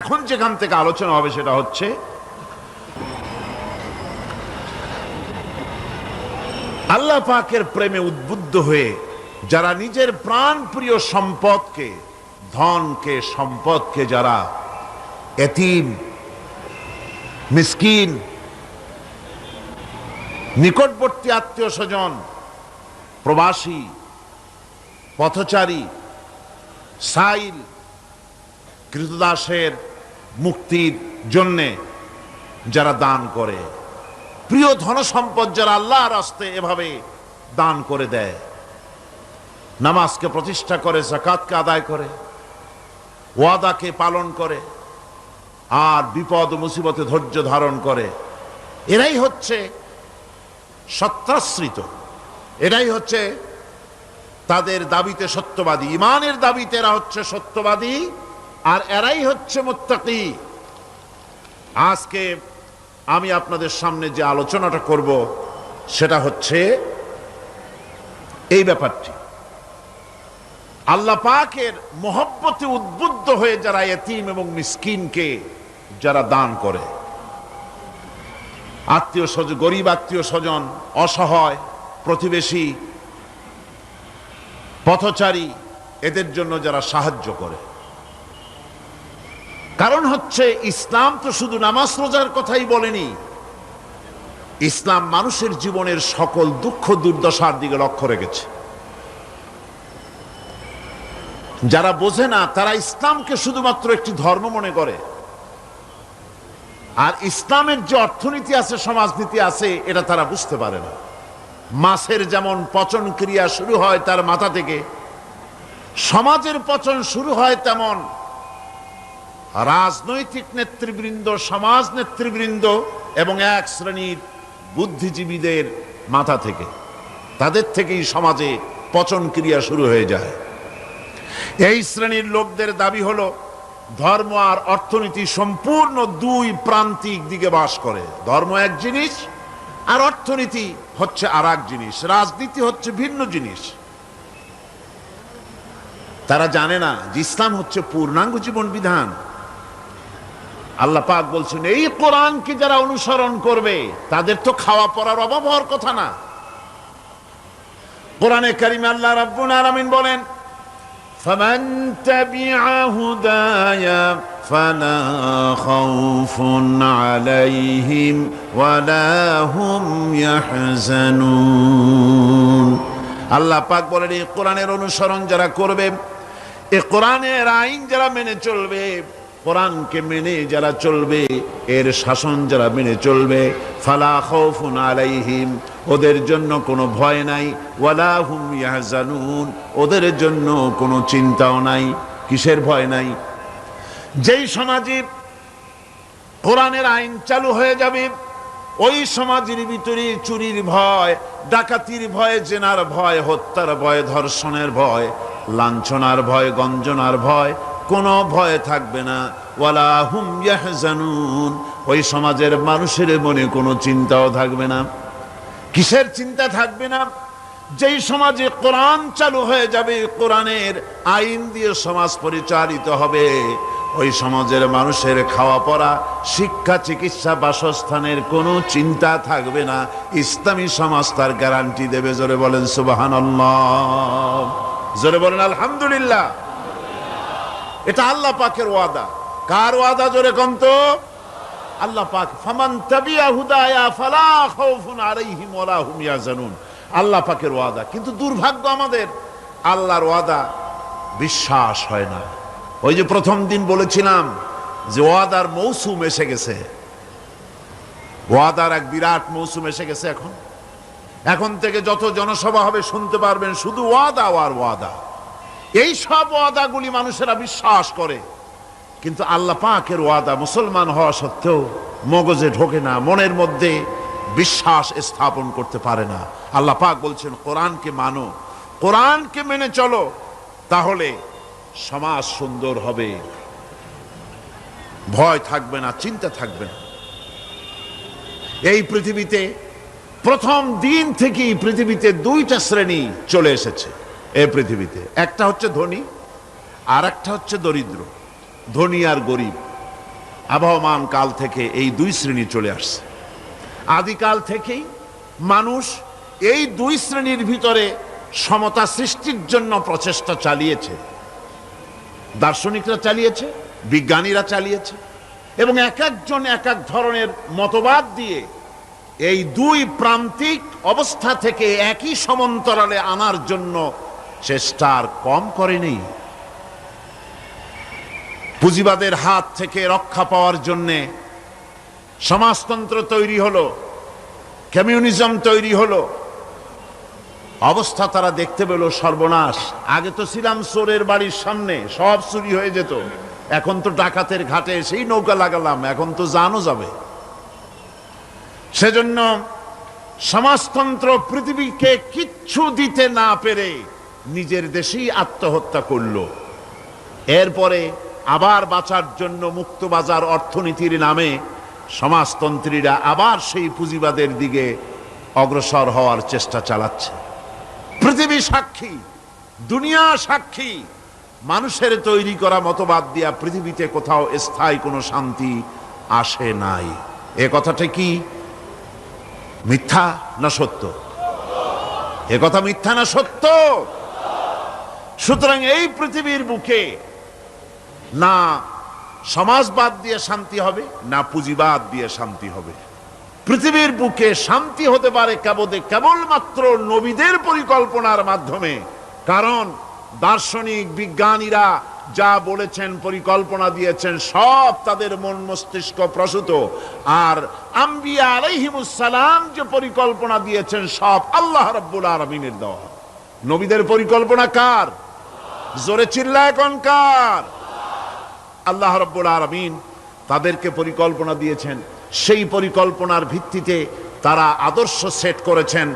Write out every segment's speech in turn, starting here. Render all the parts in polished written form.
এখন যেখান থেকে আলোচনা হবে সেটা হচ্ছে আল্লাহ পাকের প্রেমে উদ্বুদ্ধ হয়ে যারা নিজের প্রাণ প্রিয় সম্পদকে, ধনকে, সম্পদকে যারা এতিম, মিসকিন, নিকটবর্তী আত্মীয় স্বজন, প্রবাসী, পথচারী, সাইল, কৃতদাসের মুক্তির জন্যে যারা দান করে, প্রিয় ধন সম্পদ যারা আল্লাহর রাস্তায় এভাবে দান করে দেয়, নামাজকে প্রতিষ্ঠা করে, যাকাতকে আদায় করে, ওয়াদাকে পালন করে, আর বিপদ ও মুসিবতে ধৈর্য ধারণ করে, এরাই হচ্ছে সত্যাশ্রিত, এরাই হচ্ছে তাদের দাবিতে সত্যবাদী, ইমানের দাবিতে এরা হচ্ছে সত্যবাদী, আর এরাই হচ্ছে মুত্তাকি। আজকে আমি আপনাদের সামনে যে আলোচনাটা করব সেটা হচ্ছে এই ব্যাপারটি। আল্লাহ পাকের মহব্বতে উদ্বুদ্ধ হয়ে যারা এতিম এবং মিসকিনকে যারা দান করে, আত্মীয় স্বজন, গরিব আত্মীয় স্বজন, অসহায় প্রতিবেশী, পথচারী, এদের জন্য যারা সাহায্য করে। কারণ হচ্ছে ইসলাম তো শুধু নামাজ রোজার কথাই বলেনি, ইসলাম মানুষের জীবনের সকল দুঃখ দুর্দশার দিকে লক্ষ্য রেখেছে। যারা বোঝে না তারা ইসলামকে শুধুমাত্র একটি ধর্ম মনে করে, আর ইসলামের যে অর্থনীতি আছে, সমাজনীতি আছে, এটা তারা বুঝতে পারে না। মাছের যেমন পচন ক্রিয়া শুরু হয় তার মাথা থেকে, সমাজের পচন শুরু হয় তেমন রাজনৈতিক নেতৃবৃন্দ, সমাজ নেতৃবৃন্দ এবং এক শ্রেণীর বুদ্ধিজীবীদের মাথা থেকে, তাদের থেকেই সমাজে পচন ক্রিয়া শুরু হয়ে যায়। এই শ্রেণীর লোকদের দাবি হলো ধর্ম আর অর্থনীতি সম্পূর্ণ দুই প্রান্তিক দিকে বাস করে। ধর্ম এক জিনিস আর অর্থনীতি হচ্ছে আর এক জিনিস, রাজনীতি হচ্ছে ভিন্ন জিনিস। তারা জানে না যে ইসলাম হচ্ছে পূর্ণাঙ্গ জীবন বিধান। আল্লাহ পাক বলছেন এই কোরআনকে যারা অনুসরণ করবে তাদের তো খাওয়া পড়ার অভাব হওয়ার কথা না। কোরআনে কারিমে আল্লাহ রাব্বুল আলামিন বলেন, ফামান তাবিআ হুদায়া ফালা খাউফুন আলাইহিম ওয়ালা হুম ইয়াহজানুন। আল্লাহ পাক বলেন এই কোরআনের অনুসরণ যারা করবে, এই কোরআনের আইন যারা মেনে চলবে, কোরআনকে মেনে যারা চলবে, এর শাসন যারা মেনে চলবে, ফালা খাউফুন আলাইহিম, ওদের জন্য কোনো ভয় নাই, ওয়ালা হুম ইয়াহজানুন, ওদের জন্য কোনো চিন্তাও নাই। কিসের ভয় নাই? যেই সমাজে কোরআনের আইন চালু হয়ে যাবে, ওই সমাজের ভিতরে চুরির ভয়, ডাকাতির ভয়, জেনার ভয়, হত্যার ভয়, ধর্ষণের ভয়, লাঞ্ছনার ভয়, গঞ্জনার ভয়, কোনো ভয় থাকবে না। ওয়ালা হুম ইয়াহজানুন, ওই সমাজের মানুষের মনে কোনো চিন্তাও থাকবে না। কিসের চিন্তা থাকবে না? যেই সমাজে কোরআন চালু হয়ে যাবে, কোরআনের আইন দিয়ে সমাজ পরিচালিত হবে, ওই সমাজের মানুষের খাওয়া পড়া, শিক্ষা, চিকিৎসা, বাসস্থানের কোনো চিন্তা থাকবে না। ইসলামী সমাজ তার গ্যারান্টি দেবে। জোরে বলেন সুবহানাল্লাহ, জোরে বলেন আলহামদুলিল্লাহ। এটা আল্লাহ পাকের ওয়াদা। কার ওয়াদা? জোরে কোন তো? আল্লাহ পাক। ফামান তাবিআ হুদায়া ফালা খাউফুন আলাইহিম ওয়ালা হুম ইয়াহজানুন, আল্লাহ পাকের ওয়াদা। কিন্তু দুর্ভাগ্য আমাদের, আল্লাহর ওয়াদা বিশ্বাস হয় না। ওই যে প্রথম দিন বলেছিলাম যে ওয়াদার মৌসুম এসে গেছে, ওয়াদার এক বিরাট মৌসুম এসে গেছে। এখন থেকে যত জনসভা হবে শুনতে পারবেন শুধু ওয়াদা আর ওয়াদা। এই সব ওয়াদাগুলি মানুষেরা বিশ্বাস করে, কিন্তু আল্লাহ পাকের ওয়াদা মুসলমান হওয়া সত্ত্বেও মগজে ঢোকে না, মনের মধ্যে বিশ্বাস স্থাপন করতে পারে না। আল্লাহ পাক বলছেন কোরআনকে মানো, কোরআনকে মেনে চলো, তাহলে সমাজ সুন্দর হবে, ভয় থাকবে না, চিন্তা থাকবে না। এই পৃথিবীতে প্রথম দিন থেকেই পৃথিবীতে দুইটা শ্রেণী চলে এসেছে। এই পৃথিবীতে একটা হচ্ছে ধনী আর একটা হচ্ছে দরিদ্র, ধনী আর গরিব। আবহমান কাল থেকে এই দুই শ্রেণী চলে আসছে। আদিকাল থেকেই মানুষ এই দুই শ্রেণীর ভিতরে সমতা সৃষ্টির জন্য প্রচেষ্টা চালিয়েছে। দার্শনিকরা চালিয়েছে, বিজ্ঞানীরা চালিয়েছে, এবং এক একজন এক এক ধরনের মতবাদ দিয়ে এই দুই প্রান্তিক অবস্থা থেকে একই সমান্তরালে আনার জন্য চেষ্টা আর কম করেনি। পুঁজিবাদের হাত থেকে রক্ষা পাওয়ার জন্যে সমাজতন্ত্র তৈরি হলো, কমিউনিজম তৈরি হলো। অবস্থা তারা দেখতে পেল সর্বনাশ। আগে তো ছিলাম চোরের বাড়ির সামনে, সব চুরি হয়ে যেত, এখন তো ডাকাতের ঘাটে সেই নৌকা লাগালাম, এখন তো জানও যাবে। সেজন্য সমাজতন্ত্র পৃথিবীকে কিচ্ছু দিতে না পেরে নিজের দেশেই আত্মহত্যা করলো। এরপরে আবার বাঁচার জন্য মুক্তবাজার অর্থনীতির নামে সমাজতন্ত্রীরা আবার সেই পুঁজিবাদের দিকে অগ্রসর হওয়ার চেষ্টা চালাচ্ছে। পৃথিবী সাক্ষী, দুনিয়া সাক্ষী, মানুষের তৈরি করা মতবাদ দিয়া পৃথিবীতে কোথাও স্থায়ী কোনো শান্তি আসে নাই। এ কথাটা কি মিথ্যা না সত্য? এ কথা মিথ্যা না সত্য? সুতরাং এই পৃথিবীর বুকে না সমাজবাদ দিয়ে শান্তি হবে, না পুঁজিবাদ দিয়ে শান্তি হবে। পৃথিবীর বুকে শান্তি হতে পারে কেবলমাত্র নবীদের পরিকল্পনার মাধ্যমে। কারণ দার্শনিক বিজ্ঞানীরা যা বলেছেন, পরিকল্পনা দিয়েছেন, সব তাদের মন মস্তিষ্ক প্রসূত। আর আম্বিয়া আলাইহিমুস সালাম যে পরিকল্পনা দিয়েছেন, সব আল্লাহ রাব্বুল আলামিনের দেওয়া। নবীদের পরিকল্পনা কার? জোরে চিল্লায় কোন কার? আল্লাহ রাব্বুল আলামিন তাদেরকে পরিকল্পনা দিয়েছেন। সেই পরিকল্পনার ভিত্তিতে তারা আদর্শ সেট করেছেন।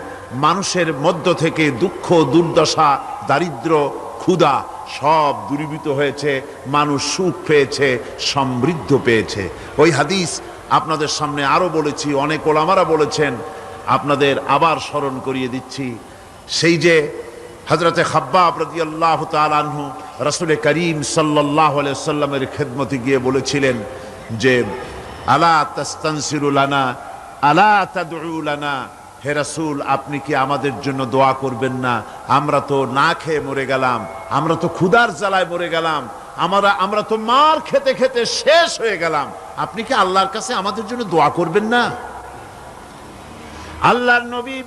মানুষের মধ্য থেকে দুঃখ, দুর্দশা, দারিদ্র, ক্ষুধা সব দূরীভূত হয়েছে, মানুষ সুখ পেয়েছে, সমৃদ্ধ পেয়েছে। ওই হাদিস আপনাদের সামনে আরো বলেছি, অনেক ওলামারা বলেছেন, আপনাদের আবার স্মরণ করিয়ে দিচ্ছি। সেই যে হযরতে খাব্বাব রাদিয়াল্লাহু তাআলা আনহু রাসূল করিম সাল্লাল্লাহু আলাইহি ওয়াসাল্লামের খেদমতে গিয়ে বলেছিলেন যে আলা তাস্তানসিরু লানা আলা তাদউ লানা, হে রাসূল আপনি কি আমাদের জন্য দোয়া করবেন না? আমরা তো না খেয়ে মরে গেলাম, আমরা তো ক্ষুধার জ্বালায় মরে গেলাম, আমরা তো মার খেতে খেতে শেষ হয়ে গেলাম, আপনি কি আল্লাহর কাছে আমাদের জন্য দোয়া করবেন না? আল্লাহর নবী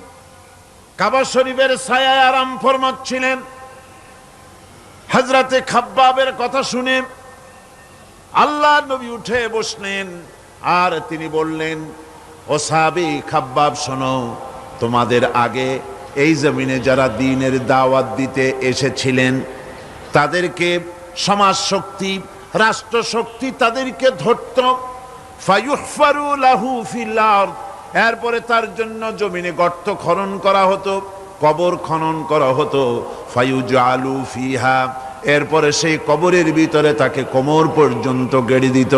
কাবা শরীফের ছায়ায় আরাম ফরমাচ্ছিলেন। হযরতে খাব্বাবের কথা শুনে আল্লাহর নবী উঠে বসলেন আর তিনি বললেন, ও সাহাবী খাব্বাব শোনো, তোমাদের আগে এই জমিনে যারা দ্বীনের দাওয়াত দিতে এসেছিলেন তাদেরকে সমাজ শক্তি, রাষ্ট্র শক্তি তাদেরকে ধরত। ফায়ুহফারু লাহু ফিল আরদ, এরপরে তার জন্য জমিনে গর্ত খনন করা হতো, কবর খনন করা হতো। ফায়ুজআলু ফিহা, এরপরে সেই কবরের ভিতরে তাকে কোমর পর্যন্ত গেড়ে দিত।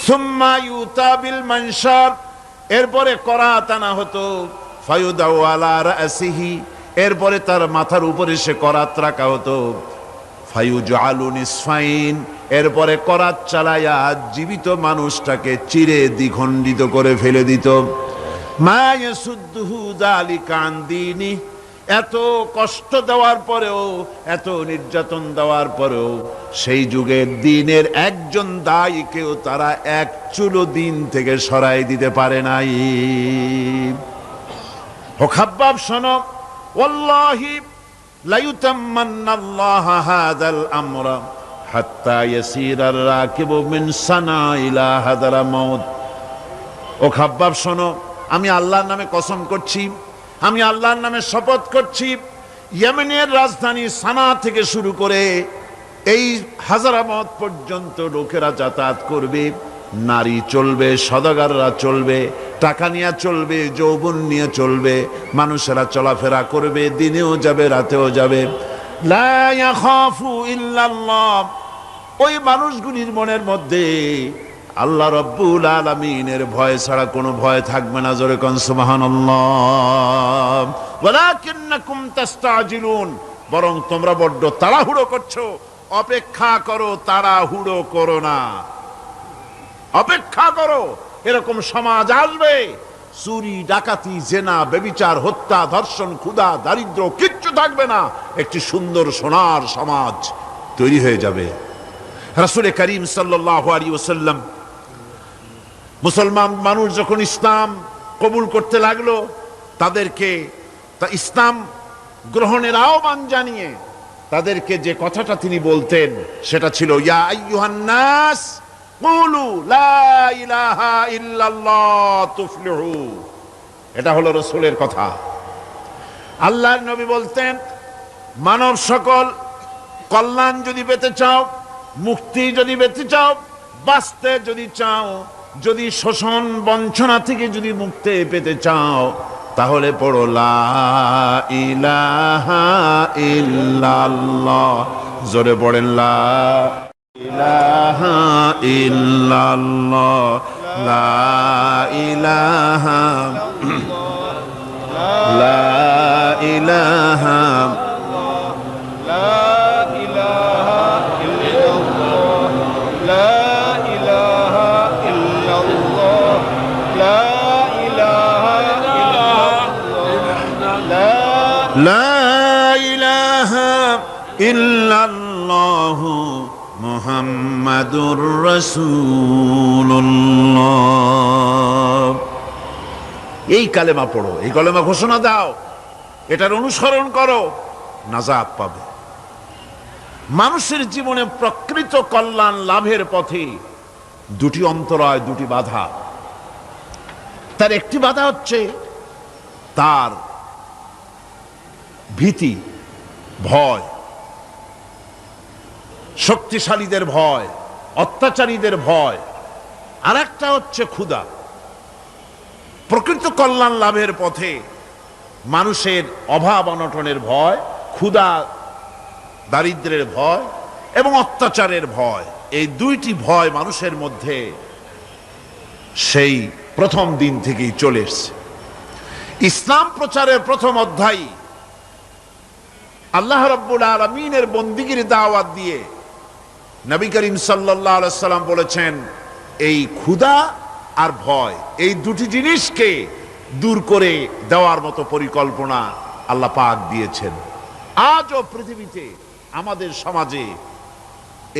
সুম্মা ইউতা বিল মানশার, এরপরে করাত আনা হতো। ফায়ুদাউ আলা রাসিহি, এরপরে তার মাথার উপরে সে করাত রাখা হতো। ফায়ুজআলু নিসফাইন, এরপরে করাত চালায়া জীবিত মানুষটাকে চিরে দ্বিখণ্ডিত করে ফেলে দিত। মা ইয়াসুদ্দুহু যালিকা আন দীনি, এত কষ্ট দেওয়ার পরেও, এত নির্যাতন দেওয়ার পরেও সেই যুগের দ্বীনের একজন দায়ীকেও তারা এক চুলো দ্বীন থেকে সরাই দিতে পারে নাই। ও খাব্বাব শোনো, ওয়াল্লাহি লা ইউতাম্মান্নাল্লাহু হাযাল আমরা হাত্তা ইয়াসিরার রাকিবু মিন সানা ইলা হাদারামাউত। ও খাব্বাব শোনো, আমি আল্লাহর নামে কসম করছি, আমি আল্লাহর নামে শপথ করছি, ইয়েমেনের রাজধানী সানা থেকে শুরু করে এই হাজারামত পর্যন্ত লোকেরা যাতায়াত করবে, নারী চলবে, সদাগররা চলবে, টাকা নিয়ে চলবে, যৌবন নিয়ে চলবে, মানুষেরা চলাফেরা করবে, দিনেও যাবে রাতেও যাবে। লা ইয়াখাফু ইল্লাল্লাহ, ওই মানুষগুলির মনের মধ্যে আল্লাহ রাব্বুল আলামিনের ভয় ছাড়া কোনো ভয় থাকবে না। জোরে কোন সুবহানাল্লাহ। ওয়ালাকিন্নাকুম তাস্তাজিলুন, বরং তোমরা বড্ড তাড়াহুড়ো করছো। অপেক্ষা করো, তাড়াহুড়ো করো না। অপেক্ষা করো, এরকম সমাজ আসবে, চুরি ডাকাতি জেনা ব্যভিচার হত্যা ধর্ষণ ক্ষুধা দারিদ্র কিচ্ছু থাকবে না, একটি সুন্দর সোনার সমাজ তৈরি হয়ে যাবে। রাসূল করিম সাল্লাল্লাহু আলাইহি ওয়াসাল্লাম মুসলমান মানুষ যখন ইসলাম কবুল করতে লাগলো, তাদেরকে ইসলাম গ্রহণের আহ্বান জানিয়ে তাদেরকে যে কথাটা তিনি বলতেন সেটা ছিল, ইয়া আইয়ুহান নাস কুলু লা ইলাহা ইল্লাল্লাহ তুফলিহু। এটা হলো রাসূলের কথা। আল্লাহর নবী বলতেন, মানব সকল কল্যাণ যদি পেতে চাও, মুক্তি যদি পেতে চাও, বাঁচতে যদি চাও, যদি শোষণ বঞ্চনা থেকে যদি মুক্তি পেতে চাও, তাহলে পড়ো লা ইলাহা ইল্লাল্লাহ। জোরে পড়েন লা ইলাহা ইল্লাল্লাহ, লা ইলাহা লা ইলাহা লা ইলাহা ইল্লাল্লাহু মুহাম্মাদুর রাসূলুল্লাহ। এই কালেমা পড়ো, এই কালেমা ঘোষণা দাও, এটার অনুসরণ করো, নাজাত পাবে। মানুষের জীবনে প্রকৃত কল্যাণ লাভের পথে দুটি অন্তরায়, দুটি বাধা। তার একটি বাধা হচ্ছে তার ভীতি, ভয়, শক্তিশালীদের ভয়, অত্যাচারীদের ভয়। আর একটা হচ্ছে ক্ষুধা। প্রকৃত কল্যাণ লাভের পথে মানুষের অভাব অনটনের ভয়, ক্ষুধা দারিদ্র্যের ভয় এবং অত্যাচারের ভয়, এই দুইটি ভয় মানুষের মধ্যে সেই প্রথম দিন থেকেই চলে এসছে। ইসলাম প্রচারের প্রথম অধ্যায় আল্লাহ রাব্বুল আলামিনের বন্দিগির দাওয়াত দিয়ে নবী করিম সাল্লাল্লাহু আলাইহি সাল্লাম বলেছেন, এই ক্ষুধা আর ভয়, এই দুটি জিনিসকে দূর করে দেওয়ার মতো পরিকল্পনা আল্লাহ পাক দিয়েছেন। আজও পৃথিবীতে আমাদের সমাজে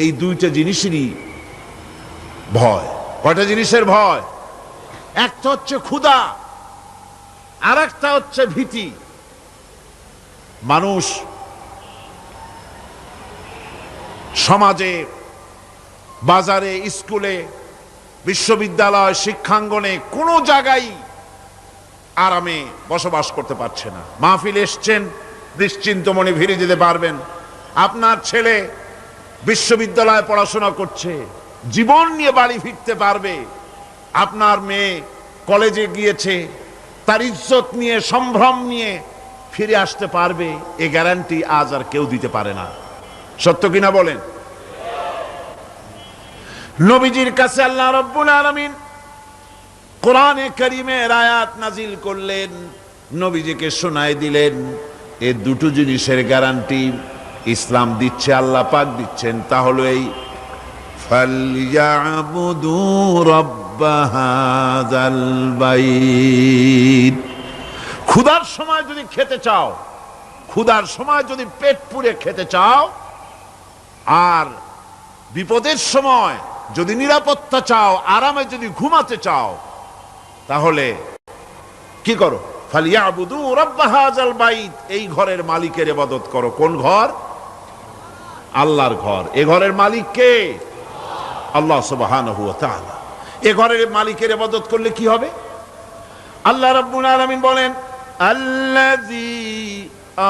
এই দুইটা জিনিসেরই ভয়। কয়টা জিনিসের ভয়? একটা হচ্ছে ক্ষুধা, আর একটা হচ্ছে ভীতি। মানুষ সমাজে, বাজারে, স্কুলে, বিশ্ববিদ্যালয়, শিক্ষাঙ্গনে কোনো জায়গায় আরামে বসবাস করতে পারছে না। মাহফিল এসছেন, নিশ্চিন্ত মনে ফিরে যেতে পারবেন। আপনার ছেলে বিশ্ববিদ্যালয়ে পড়াশোনা করছে, জীবন নিয়ে বাড়ি ফিরতে পারবে। আপনার মেয়ে কলেজে গিয়েছে, তার ইজ্জত নিয়ে, সম্ভ্রম নিয়ে ফিরে আসতে পারবে, এ গ্যারান্টি আজ আর কেউ দিতে পারে না। সত্য কিনা বলেন? নবীজির কাছে আল্লাহ রাব্বুল আলামিন কোরআনে কারীমের আয়াত নাজিল করলেন, নবীজিকে শোনায় দিলেন। এই দুটো জিনিসের গ্যারান্টি ইসলাম দিচ্ছে, আল্লাহ পাক দিচ্ছেন। তা হলো এই, ফালইয়াবুদু রাব্ব হাযাল বাইত। ক্ষুধার সময় যদি খেতে চাও, ক্ষুধার সময় যদি পেট পুরে খেতে চাও, আর বিপদের সময় যদি নিরাপত্তা চাও, আরামে যদি ঘুমাতে চাও, তাহলে কি করো? ফালিয়াবুদু রাব্ব হাযাল বাইত। এই ঘরের মালিকের ইবাদত করো। কোন ঘর? আল্লাহর ঘর। এ ঘরের মালিক কে? আল্লাহ সুবহানাহু ওয়া তাআলা। এ ঘরের মালিকের ইবাদত করলে কি হবে? আল্লাহ রাব্বুল আলামিন বলেন, আল্লাযী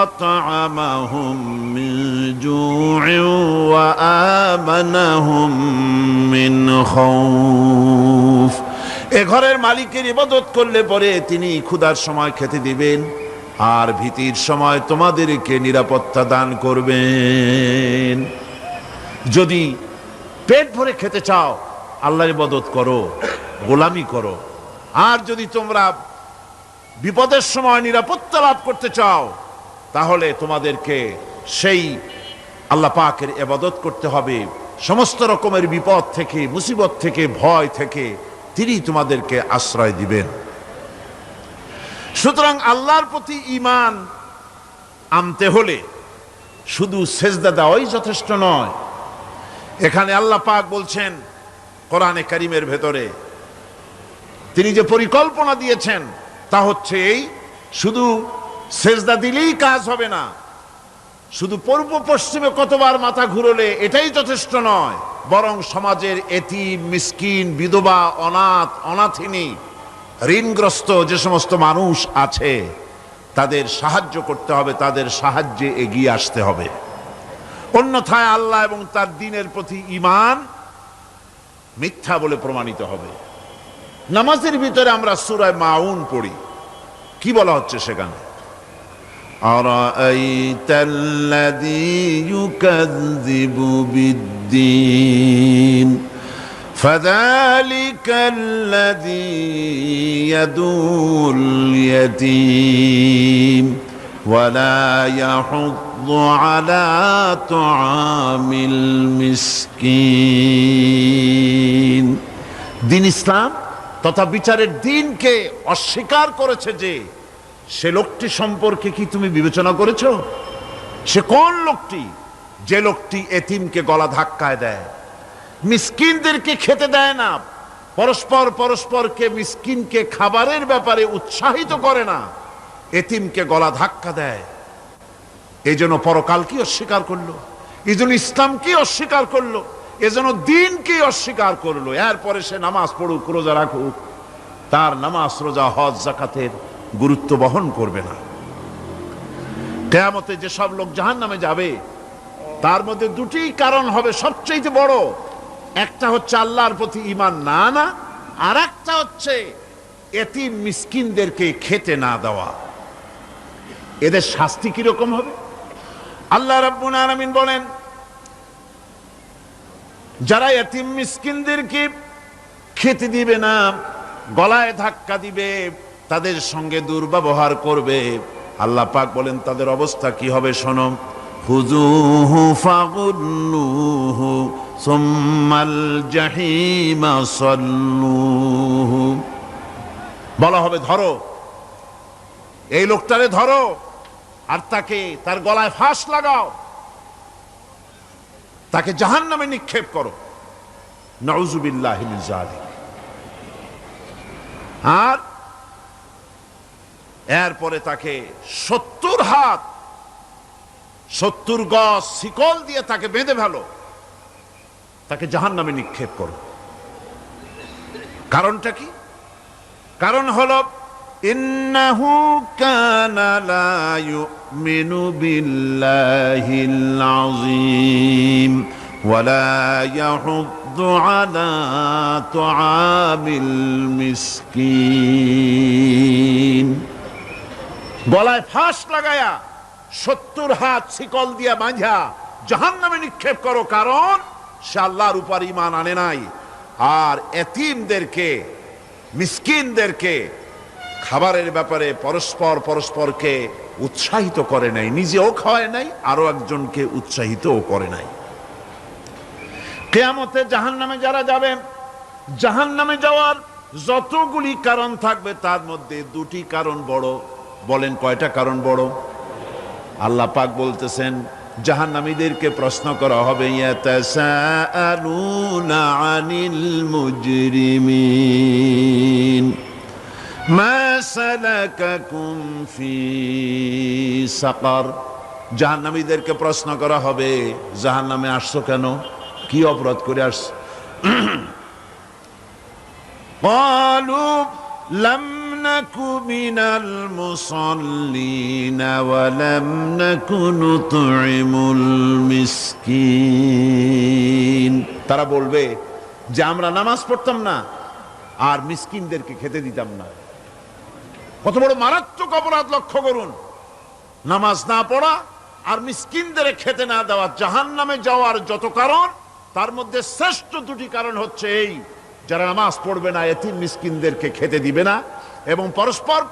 আত'আমাহুম মিন জু'ইন ওয়া আমানাহুম মিন খাউফ। এ ঘরের মালিকের ইবাদত করলে পরে তিনি ক্ষুধার সময় খেতে দিবেন, আর ভীতির সময় তোমাদেরকে নিরাপত্তা দান করবেন। যদি পেট ভরে খেতে চাও, আল্লাহর ইবাদত করো, গোলামি করো। আর যদি তোমরা বিপদের সময় নিরাপত্তা লাভ করতে চাও, তাহলে তোমাদেরকে সেই আল্লাহ পাকের ইবাদত করতে হবে, সমস্ত রকমের বিপদ থেকে, মুসিবত থেকে, ভয় থেকে তিনি তোমাদেরকে আশ্রয় দিবেন। সুতরাং আল্লাহর প্রতি ঈমান আনতে হলে শুধু সেজদা দেওয়াই যথেষ্ট নয়। এখানে আল্লাহ পাক বলছেন কোরআনে কারীমের ভেতরে, তিনি যে পরিকল্পনা দিয়েছেন তা হচ্ছে এই, শুধু সেজদা দিলেই কাজ হবে না, শুধু পূর্ব পশ্চিমে কতবার মাথা ঘুরলে এটাই যথেষ্ট নয়, বরং সমাজের এতিম, মিসকিন, বিধবা, অনাথ, অনাথিনী, ঋণগ্রস্ত যে সমস্ত মানুষ আছে তাদের সাহায্য করতে হবে, তাদের সাহায্যে এগিয়ে আসতে হবে। অন্যথায় আল্লাহ এবং তার দ্বীনের প্রতি ঈমান মিথ্যা বলে প্রমাণিত হবে। নামাজের ভিতরে আমরা সূরা মাউন পড়ি, কি বলা হচ্ছে সেখানে? আরাআইতাল্লাযী ইউকাযযিবু বিদ্দীন ফাযালিকাল্লাযী ইয়াদুল ইয়াতীম ওয়া লা ইয়াহুদ্দু আলা তুআমিল মিসকিন। দ্বীন ইসলাম তথা বিচারের দ্বীনকে অস্বীকার করেছে যে সে লোকটি সম্পর্কে কি তুমি বিবেচনা করেছ? সে কোন লোকটি? যে লোকটি এতিমকে গলা ধাক্কায় দেয়, মিসকিনদেরকে খেতে দেয় না, পরস্পরকে মিসকিনকে খাবারের ব্যাপারে উৎসাহিত করে না, এতিমকে গলা ধাক্কা দেয়। এই জন্য পরকালকে অস্বীকার করলো, এই জন্য ইসলামকে অস্বীকার করলো, এজন্য দ্বীনকে অস্বীকার করলো। এরপরে সে নামাজ পড়ুক, রোজা রাখুক, তার নামাজ, রোজা, হজ, যাকাতের গুরুত্ব বহন করবে না। কিয়ামতে যেসব লোক জাহান্নামে যাবে তার মধ্যে দুটি কারণ হবে সবচেয়ে বড়। একটা হচ্ছে আল্লাহর প্রতি ঈমান না আনা, আর একটা হচ্ছে এতিম মিসকিনদেরকে খেতে না দেওয়া। এদের শাস্তি কিরকম হবে? আল্লাহ রাব্বুল আলামিন বলেন, যারা এতিম মিসকিনদেরকে খেতে দিবে না, গলায় ধাক্কা দিবে, তাদের সঙ্গে দুর্ব্যবহার করবে, আল্লাহ পাক বলেন তাদের অবস্থা কি হবে শোনো। খুযূহু ফাগুল্লুহু সুম্মাল জাহিমা সাল্লুহু। বলা হবে ধরো এই লোকটারে, ধরো আর তাকে তার গলায় ফাঁস লাগাও, তাকে জাহান্নামে নিক্ষেপ করো। নাউযুবিল্লাহি মিন যালিক। আর এরপরে তাকে 70 হাত 70 গজ শিকল দিয়ে তাকে বেঁধে ফেলো, তাকে জাহান্নামে নিক্ষেপ করো। কারণটা কি? কারণ হলো ইন্নাহু কানা লা ইউমিনু বিল্লাহিল আযীম ওয়া লা ইয়াহুদ্দু আলা তুআমিল মিসকিন। গলায় ফাঁস লাগায়া 70 হাত শিকল দিয়া বাঁধা জাহান্নামে নিক্ষেপ করো, কারণ সে আল্লাহর উপর ঈমান আনে নাই, আর এতিমদেরকে, মিসকিনদেরকে খাবারের ব্যাপারে পরস্পরকে উৎসাহিত করে নাই, নিজেও খাওয়ায় নাই, আরো একজনকে উৎসাহিতও করে নাই। কিয়ামতে জাহান্নামে যারা যাবে, জাহান্নামে যাওয়ার যতগুলি কারণ থাকবে তার মধ্যে দুটি কারণ বড়। বলেন কয়টা কারণ বড়? আল্লাহ পাক বলতেছেন জাহান্নামীদেরকে প্রশ্ন করা হবে, ইয়াতাসাআলুনা আনিল মুজরিমিন মা সালাকাকুম ফি সাকার। জাহান্নামীদেরকে প্রশ্ন করা হবে, জাহান্নামে আসছো কেন, কি অপরাধ করে আসছো? ক্বালু লাম নাকু মিনাল মুসাল্লিন ওয়া লাম নাকু নুতঈমুল মিসকিন। তারা বলবে যে আমরা নামাজ পড়তাম না আর মিসকিনদেরকে খেতে দিতাম না। কত বড় মারাত্মক অপরাধ লক্ষ্য করুন। নামাজ না পড়া আর মিসকিনদের খেতে না দেওয়া, জাহান্নামে যাওয়ার যত কারণ তার মধ্যে শ্রেষ্ঠ দুটি কারণ হচ্ছে এই, যারা নামাজ পড়বে না, এতিম মিসকিনদেরকে খেতে দিবে না, এবং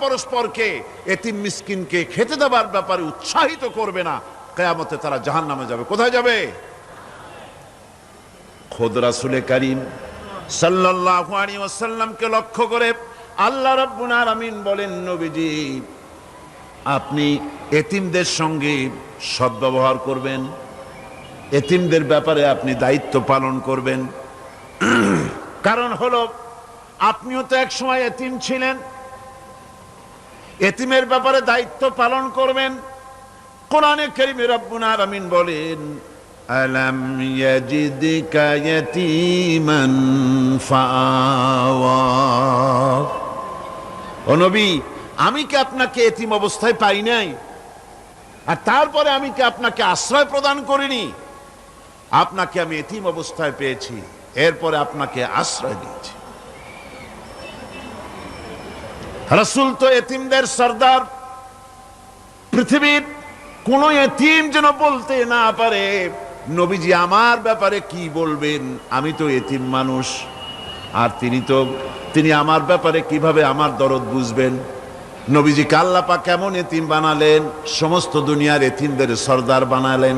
পরস্পরকে এতিম মিসকিনকে খেতে দেওয়ার ব্যাপারে উৎসাহিত করবে না, কিয়ামতে তারা জাহান্নামে যাবে। কোথায় যাবে? খোদ রাসূলে কারীম সাল্লাল্লাহু আলাইহি ওয়াসাল্লামকে লক্ষ্য করে আল্লাহ রাব্বুল আলামিন বলেন, নবীজি আপনি এতিমদের সঙ্গে সদ্ব্যবহার করবেন, এতিমদের ব্যাপারে আপনি দায়িত্ব পালন করবেন। কারণ হলো আপনিও তো এক সময় এতিম ছিলেন, এতিমের ব্যাপারে দায়িত্ব পালন করবেন। কোরআনে কারীমে রব্বুল আলামিন বলেন, আলাম ইয়াজিদকা ইয়াতীমান ফাআওয়া। ও নবী, আমি কি আপনাকে এতিম অবস্থায় পাই নাই? আর তারপরে আমি কি আপনাকে আশ্রয় প্রদান করিনি? আপনাকে আমি এতিম অবস্থায় পেয়েছি, এরপরে আপনাকে আশ্রয় দিয়েছি। রাসূল তো এতিমদের সর্দার। পৃথিবীর কোন এতিম যেন বলতে না পারে, নবীজি আমার ব্যাপারে কি বলবেন, আমি তো এতিম মানুষ, আর তিনি আমার ব্যাপারে কিভাবে আমার দরদ বুঝবেন। নবীজিকে আল্লাহ পাক কেমন এতিম বানালেন, সমস্ত দুনিয়ার এতিমদের সর্দার বানালেন।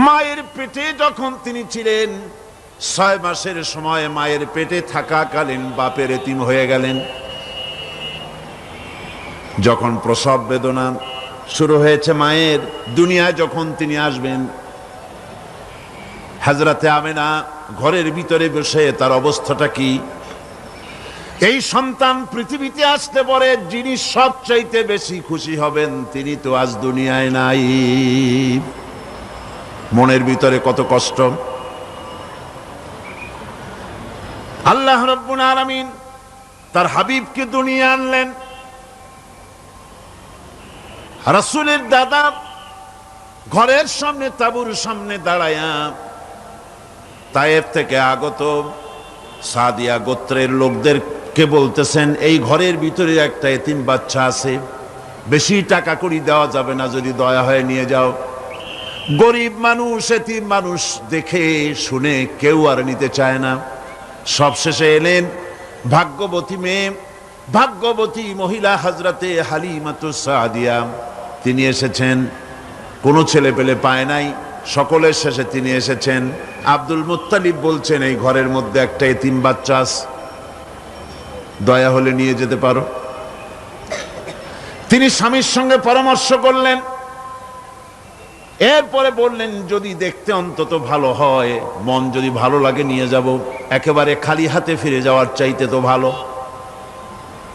মায়ের পেটে যখন তিনি ছিলেন, 6 মাসের সময় মায়ের পেটে থাকাকালীন বাপের এতিম হয়ে গেলেন। যখন প্রসব বেদনা শুরু হয়েছে মায়ের, দুনিয়ায় যখন তিনি আসবেন, হযরতে আমেনা ঘরের ভিতরে বসে তার অবস্থাটা কি? এই সন্তান পৃথিবীতে আসতে পরে যিনি সবচাইতে বেশি খুশি হবেন, তিনি তো আজ দুনিয়ায় নাই। মনের ভিতরে কত কষ্ট। আল্লাহ রাব্বুল আলামিন তার হাবিবকে দুনিয়া আনলেন। রাসূলের দাদা ঘরের সামনে তাঁবুর সামনে দাঁড়ায়া তায়েফ থেকে আগত সাদিয়া গোত্রের লোকদেরকে বলতেছেন, এই ঘরের ভিতরে একটা এতিম বাচ্চা আছে, বেশি টাকা কড়ি দেওয়া যাবে না, যদি দয়া হয় নিয়ে যাও। গরিব মানুষ, এতিম মানুষ দেখে শুনে কেউ আর নিতে চায় না। সবশেষে এলেন ভাগ্যবতী মেয়ে, ভাগ্যবতী মহিলা হযরতে হালিমাতুস সাদিয়া। তিনি এসেছেন, কোনো ছেলে পেলে পায় নাই, সকলের শেষে তিনি এসেছেন। আব্দুল মুত্তালিব বলছেন, এই ঘরের মধ্যে একটা এতিম বাচ্চা আছে, দয়া হলে নিয়ে যেতে পারো। তিনি স্বামীর সঙ্গে পরামর্শ করলেন, এরপরে বললেন, যদি দেখতে অন্তত ভালো হয়, মন যদি ভালো লাগে নিয়ে যাব, একেবারে খালি হাতে ফিরে যাওয়ার চাইতে তো ভালো।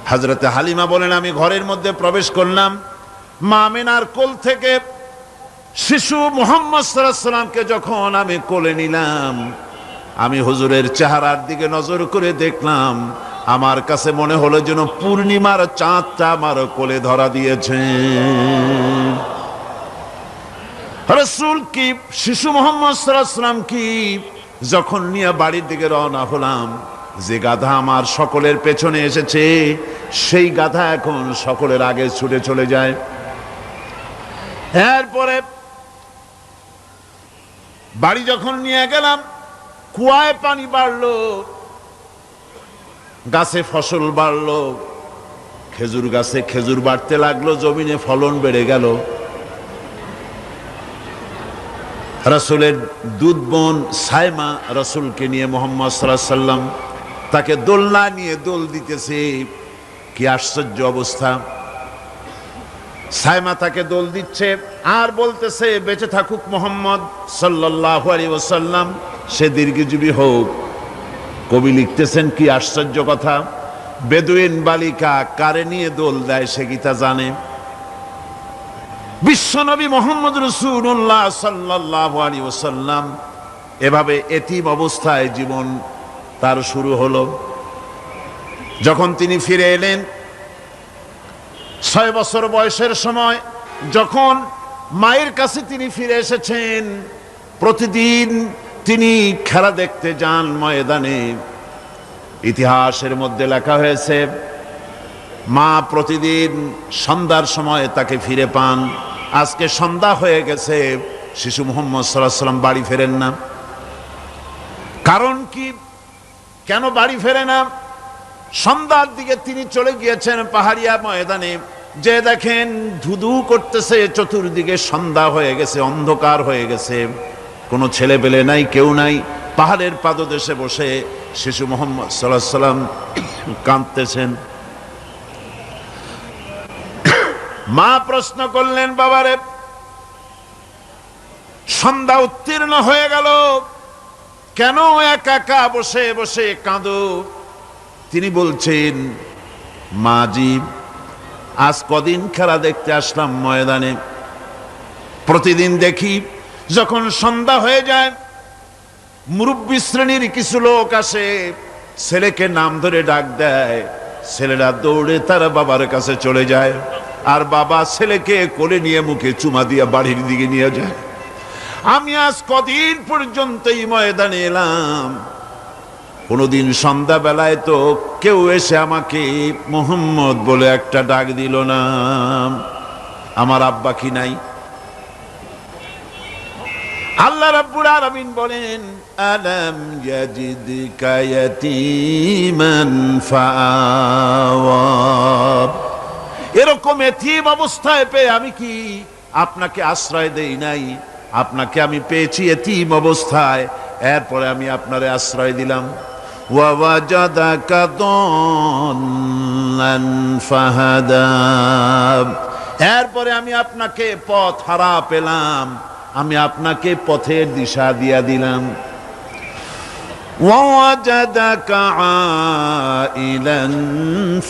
হযরতে হালিমা বলেন, আমি ঘরের মধ্যে প্রবেশ করলাম, মা আমেনার কোল থেকে শিশু মুহাম্মদ সাল্লাল্লাহু আলাইহি সাল্লামকে যখন আমি কোলে নিলাম, আমি হুজুরের চেহারার দিকে নজর করে দেখলাম, আমার কাছে মনে হলো যেন পূর্ণিমার চাঁদটা আমার কোলে ধরা দিয়েছে। রাসূল কি শিশু মুহাম্মদ সাল্লাল্লাহু আলাইহি সাল্লাম কি যখন নিয়ে বাড়ির দিকে রওনা হলাম, যে গাধা আমার সকলের পেছনে এসেছে, সেই গাধা এখন সকলের আগে ছুটে চলে যায়। এরপরে বাড়ি যখন নিয়ে গেলাম, কুয়ায় পানি বাড়লো, গাছে ফসল বাড়লো, খেজুর গাছে খেজুর বাড়তে লাগলো, জমিনে ফলন বেড়ে গেল। রাসূলের দুধ বোন সাইমা রাসূলকে নিয়ে মুহাম্মদ সাল্লাল্লাহু আলাইহি সাল্লাম তাকে দোলনা নিয়ে দোল দিতেছে। কি আশ্চর্য অবস্থা! সাইমা তাকে দোল দিচ্ছে আর বলতেছে, বেঁচে থাকুক মুহাম্মদ সাল্লাল্লাহু আলাইহি ওয়াসাল্লাম, সে দীর্ঘজীবী হোক। কবি লিখতেছেন, কি আশ্চর্য কথা! বেদুইন বালিকা কারে নিয়ে দোল দেয় সে কি তা জানে? বিশ্বনবী মুহাম্মদ রাসূলুল্লাহ সাল্লাল্লাহু আলাইহি ওয়াসাল্লাম এভাবে এতিম অবস্থায় জীবন তার শুরু হলো। যখন তিনি ফিরে এলেন 6 বছর বয়সের সময়, যখন মায়ের কাছে তিনি ফিরে এসেছেন, প্রতিদিন তিনি খেলা দেখতে যান ময়দানে। ইতিহাসের মধ্যে লেখা হয়েছে, মা প্রতিদিন সন্ধ্যার সময় তাকে ফিরে পান। আজকে সন্ধ্যা হয়ে গেছে, শিশু মুহাম্মদ সাল্লাল্লাহু আলাইহি ওয়াসাল্লাম বাড়ি ফেরেন না। কারণ কি, কেন বাড়ি ফেরে না? সন্ধ্যার দিকে তিনি চলে গিয়েছেন পাহাড়িয়া ময়দানে, যে দেখেন ধুধু করতেছে চতুর্দিকে, সন্ধ্যা হয়ে গেছে, অন্ধকার হয়ে গেছে, কোনো ছেলে পেলে নাই, কেউ নাই। পাহাড়ের পাদদেশে বসে শিশু মুহাম্মদ সাল্লাল্লাহু আলাইহি সাল্লাম কাঁদতেছেন। মা প্রশ্ন করলেন, বাবারে সন্ধ্যা উত্তীর্ণ হয়ে গেল, কেন একা একা বসে বসে কাঁদো? তিনি বলছেন, মাজি আজ কদিন খেলা দেখতে আসলাম ময়দানে, প্রতিদিন দেখি যখন সন্ধ্যা হয়ে যায় মুরব্বী শ্রেণীর কিছু লোক আসে, ছেলেকে নাম ধরে ডাক দেয়, ছেলেরা দৌড়ে তার বাবার কাছে চলে যায়, আর বাবা ছেলেকে কোলে নিয়ে মুখে চুমা দিয়ে বাড়ির দিকে নিয়ে যায়। আমি আজ কদিন পর্যন্ত এই ময়দানে এলাম, কোনদিন সন্ধ্যা বেলায় তো কেউ এসে আমাকে মুহাম্মদ বলে একটা ডাক দিল না। আমার আব্বা কি নাই? আল্লাহ রাব্বুল আলামিন বলেন, আলাম ইয়াজিদকা ইয়াতীমান ফাআওয়া। এরকম এতিম অবস্থায় পেয়ে আমি কি আপনাকে আশ্রয় দেই নাই? আপনাকে আমি পেয়েছি এতিম অবস্থায়, এরপরে আমি আপনারে আশ্রয় দিলাম। ওয়া ওয়াজাদাকা দাল্লান ফাহাদা। এরপরে আমি আপনাকে পথ হারা পেলাম, আমি আপনাকে পথের দিশা দিয়া দিলাম। ওয়া ওয়াজাদাকা আইলান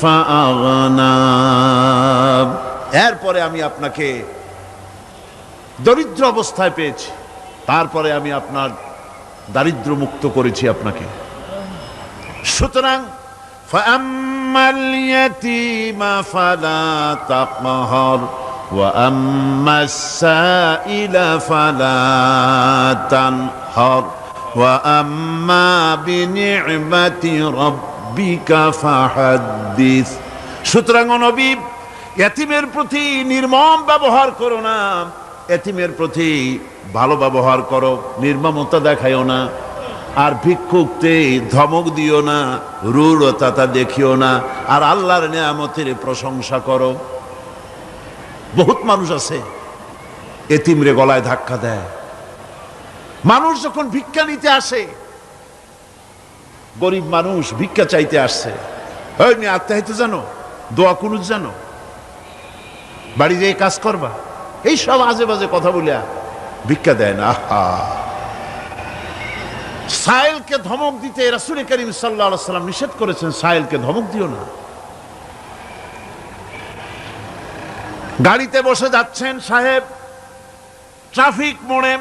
ফাআগনা। এরপরে আমি আপনাকে দরিদ্র অবস্থায় পেয়েছি, তারপরে আমি আপনার দারিদ্র মুক্ত করেছি আপনাকে। সুতরাং ফাআম্মাল ইয়াতীমা ফালা তাকহার ওয়া আম্মাস সাইলা ফালা তানহার ওয়া আম্মা বিনি'মাতি রাব্বিকা ফাহাদ্দিস। সুতরাং নবী, ইয়াতীমের প্রতি নির্মম ব্যবহার করো না, এতিমের প্রতি ভালো ব্যবহার করো, নির্মমতা দেখাইও না। আর ভিক্ষুককে ধমক দিও না, রূঢ়তা দেখিও না, আর আল্লাহর নিয়ামতের প্রশংসা করো। বহুত মানুষ আছে এতিমরে গলায় ধাক্কা দেয়। মানুষ যখন ভিক্ষা নিতে আসে, গরিব মানুষ ভিক্ষা চাইতে আসছে, ওই মেয়ে আত্মাহিত জানো, দোয়া কুনুত জানো, বাড়ি যেয়ে কাজ করবা, এই সব আজে বাজে কথা বলিয়া ভিক্ষা দেয় না। সাইলকে ধমক দিতে রাসূল করিম সাল্লাল্লাহু আলাইহি ওয়াসাল্লাম নিষেধ করেছেন, সাইলকে ধমক দিও না। গাড়িতে বসে যাচ্ছেন সাহেব, ট্রাফিক মোড়ে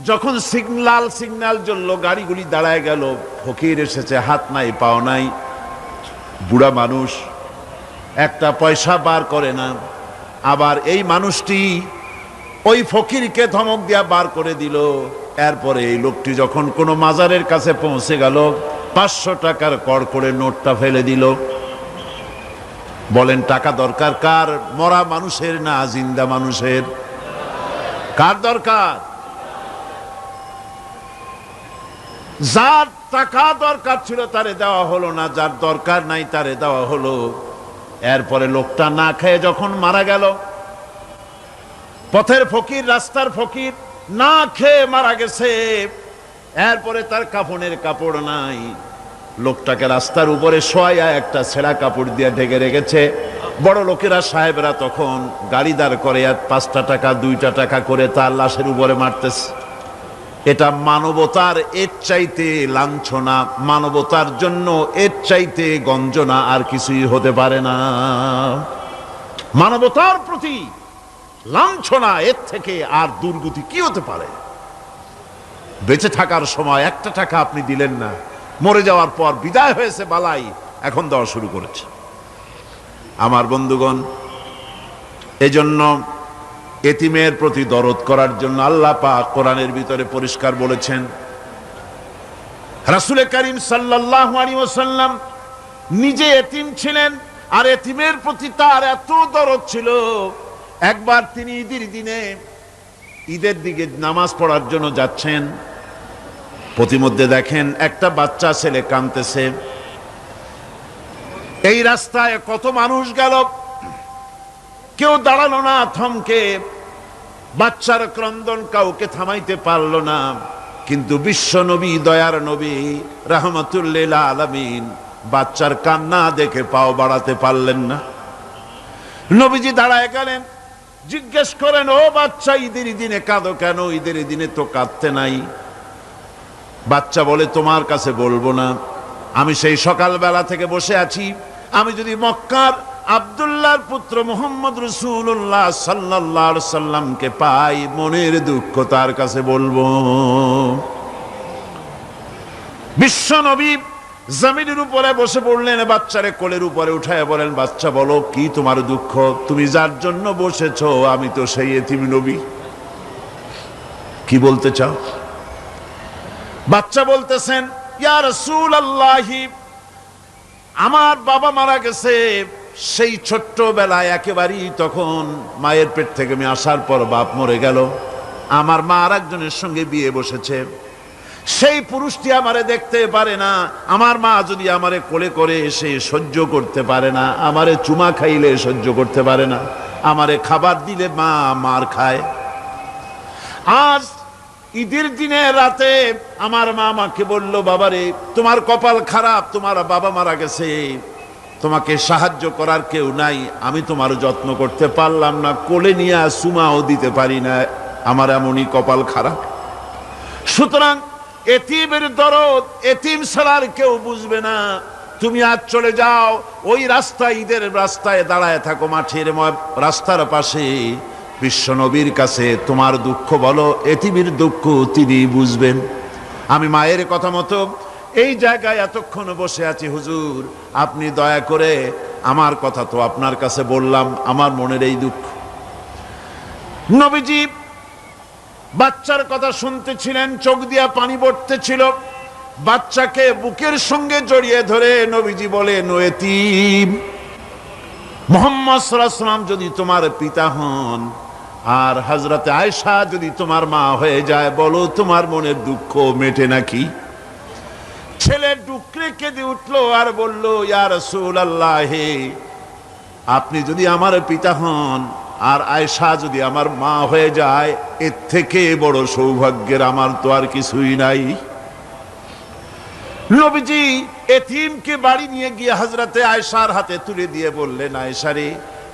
যখন সিগন্যাল জ্বলল, গাড়িগুলি দাঁড়ায় গেল, ফকির এসেছে, হাত নাই পাও নাই, বুড়া মানুষ, একটা পয়সা বার করে না। আবার এই মানুষটি ওই ফকিরকে ধমক দিয়া বার করে দিল। এরপরে এই লোকটি যখন কোনো মাজারের কাছে পৌঁছে গেল, 500 টাকার কড়কড়ে নোটটা ফেলে দিল। বলেন টাকা দরকার কার? মরা মানুষের না জিন্দা মানুষের? কার দরকার? যার টাকা দরকার ছিল তারে দেওয়া হলো না, যার দরকার নাই তারে দেওয়া হলো। এরপরে লোকটা না খেয়ে যখন মারা গেল, পথের ফকির, রাস্তার ফকির, না খেয়ে মারা গেছে। এরপরে তার কাফনের কাপড় নাই, লোকটাকে রাস্তার উপরে শোয়া একটা ছেঁড়া কাপড় দিয়ে ঢেকে রেখেছে। বড় লোকেরা, সাহেবরা তখন গাড়ি দাঁড় করে 5টা টাকা 2টা টাকা করে তার লাশের উপরে মারতেছে। এটা মানবতার এর চাইতে লাঞ্ছনা, মানবতার জন্য এর চাইতে গঞ্জনা আর কিছুই হতে পারে না। মানবতার প্রতি লাঞ্ছনা, এর থেকে আর দুর্গতি কি হতে পারে? বেঁচে থাকার সময় 1টা টাকা আপনি দিলেন না, মরে যাওয়ার পর বিদায় হয়েছে বালাই, এখন দেওয়া শুরু করেছে। আমার বন্ধুগণ, এজন্য এতিমের প্রতি দরদ করার জন্য আল্লাহ পাক কোরআনের ভিতরে পরিষ্কার বলেছেন। রাসূল করিম সাল্লাল্লাহু আলাইহি ওয়াসাল্লাম নিজে এতিম ছিলেন, আর এতিমের প্রতি তার এত দরদ ছিল, একবার তিনি ঈদের দিকে নামাজ পড়ার জন্য যাচ্ছেন, প্রতিমধ্যে দেখেন একটা বাচ্চা ছেলে কাঁদতেছে। এই রাস্তায় কত মানুষ গেল, কেউ দাঁড়ালো না, থমকে বাচ্চার ক্রন্দন কাউকে থামাইতে পারল না, কিন্তু বিশ্ব নবী, দয়ার নবী রাহমাতুল্লিল আলামিন বাচ্চার কান্না দেখে পাও বাড়াতে পারলেন না। নবীজি দাঁড়ায় গেলেন, জিজ্ঞেস করেন, ও বাচ্চা, ঈদের দিনে কাঁদো কেন? ঈদের দিনে তো কাঁদতে নাই। বাচ্চা বলে, তোমার কাছে বলবো না, আমি সেই সকালবেলা থেকে বসে আছি, আমি যদি মক্কার আব্দুল্লাহর পুত্র মুহাম্মদ রাসূলুল্লাহ সাল্লাল্লাহু আলাইহি সাল্লামকে পাই, মনের দুঃখ তার কাছে বলবো। বিশ্ব নবী জমিনের উপরে বসে পড়লেন, বাচ্চারে কোলের উপরে উঠায় বলেন, বাচ্চা বলো কি তোমার দুঃখ? তুমি যার জন্য বসেছো আমি তো সেই এতিম নবী, কি বলতে চাও? বাচ্চা বলতেছেন, ইয়া রাসূলুল্লাহ, আমার বাবা মারা গেছে সেই ছোট্টবেলায়, একেবারেই তখন মায়ের পেট থেকে আমি আসার পর বাপ মরে গেল, আমার মা আর একজনের সঙ্গে বিয়ে বসেছে, সেই পুরুষটি আমারে দেখতে পারে না, আমার মা যদি আমারে কোলে করে এসে সহ্য করতে পারে না, আমারে চুমা খাইলে সহ্য করতে পারে না, আমারে খাবার দিলে মা মার খায়। আজ ঈদের দিনে রাতে আমার মা আমাকে বলল, বাবারে তোমার কপাল খারাপ, তোমার বাবা মারা গেছে, তোমাকে সাহায্য করার কেউ নাই, আমি তোমার যত্ন করতে পারলাম না, কোলে নিয়ে চুমাও দিতে পারি না, আমার এমনই কপাল খারাপ। সুতরাং এতিমের দরদ এতিম ছাড়ার কেউ বুঝবে না, তুমি আজ চলে যাও, ওই রাস্তায়, ঈদের রাস্তায় দাঁড়ায় থাকো, মাঠের রাস্তার পাশে, বিশ্ব নবীর কাছে তোমার দুঃখ বলো, এতিমের দুঃখ তিনি বুঝবেন। আমি মায়ের কথা মতো এই জায়গায় এতক্ষণ বসে আছি, হুজুর আপনি দয়া করে, আমার কথা তো আপনার কাছে বললাম, আমার মনের এই দুঃখ। নবীজি বাচ্চার কথা শুনতেছিলেন, চোখ দিয়া পানি পড়তেছিল, বাচ্চাকে বুকের সঙ্গে জড়িয়ে ধরে নবীজি বলেন, ও এতিম, মুহাম্মদ সাল্লাল্লাহু আলাইহি ওয়াসাল্লাম যদি তোমার পিতা হন আর হযরতে আয়েশা যদি তোমার মা হয়ে যায়, বলো তোমার মনের দুঃখ মেটে নাকি? ছেলে ডুকরে কেঁদে উঠলো আর বলল, ইয়া রাসূলুল্লাহ, আপনি যদি আমার পিতা হন আর আয়েশা যদি আমার মা হয়ে যায়, এর থেকে বড় সৌভাগ্যের আমার তো আর কিছুই নাই। নবীজি এতিমকে বাড়ি নিয়ে গিয়ে হযরতে আয়েশার হাতে তুলে দিয়ে বললেন, আয়েশা রে,